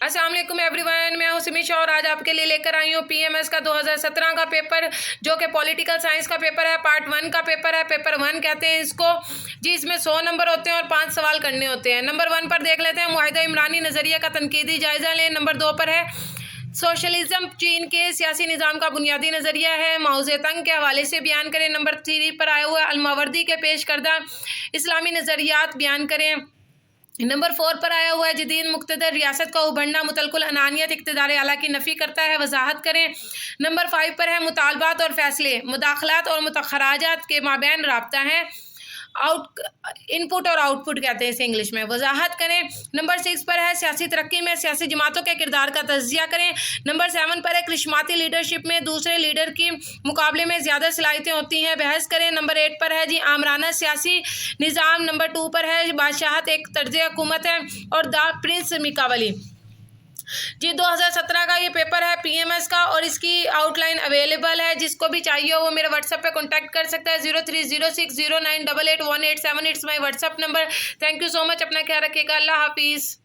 अस्सलाम वालेकुम एवरीवन, मैं हूं सिमी शाह और आज आपके लिए लेकर आई हूं पीएमएस का 2017 का पेपर, जो कि पॉलिटिकल साइंस का पेपर है। पार्ट 1 का पेपर है, पेपर 1 कहते हैं इसको जी। इसमें 100 नंबर होते हैं और 5 सवाल करने होते हैं। नंबर 1 पर देख लेते हैं, मुआहिदा इमरानी नज़रिया का तनकीदी जायज़ा लें। नंबर 2 पर है सोशलिज्म चीन के सियासी निज़ाम का बुनियादी नज़रिया है, माओ ज़ेतुंग के हवाले से बयान करें। नंबर 3 पर आया हुआ अलमावर्दी के पेश करदा इस्लामी नज़रियात बयान करें। नंबर 4 पर आया हुआ है जदीद मुक़्तदर रियासत का उभरना मुतलकुल अनानियत इक़्तिदार आला की नफ़ी करता है, वजाहत करें। नंबर 5 पर है मुतालबात और फ़ैसले मुदाखलात और मुतखराजात के माबैन राब्ता है, इनपुट और आउटपुट कहते हैं इसे इंग्लिश में, वजाहत करें। नंबर 6 पर है सियासी तरक्की में सियासी जमातों के किरदार का तज़किया करें। नंबर 7 पर है करिश्माती लीडरशिप में दूसरे लीडर की मुकाबले में ज़्यादा सलाहियतें होती हैं, बहस करें। नंबर 8 पर है जी आमराना सियासी निज़ाम। नंबर 2 पर है बादशाहत एक तर्ज हुकूमत है और द प्रिंस मिकावली जी। 2017 का ये पेपर है पीएमएस का और इसकी आउटलाइन अवेलेबल है। जिसको भी चाहिए हो वो मेरे व्हाट्सएप पे कांटेक्ट कर सकता है। 030609888187 it's my WhatsApp number. Thank you so much, अपना ख्याल रखिएगा। अल्लाह हाफिज़।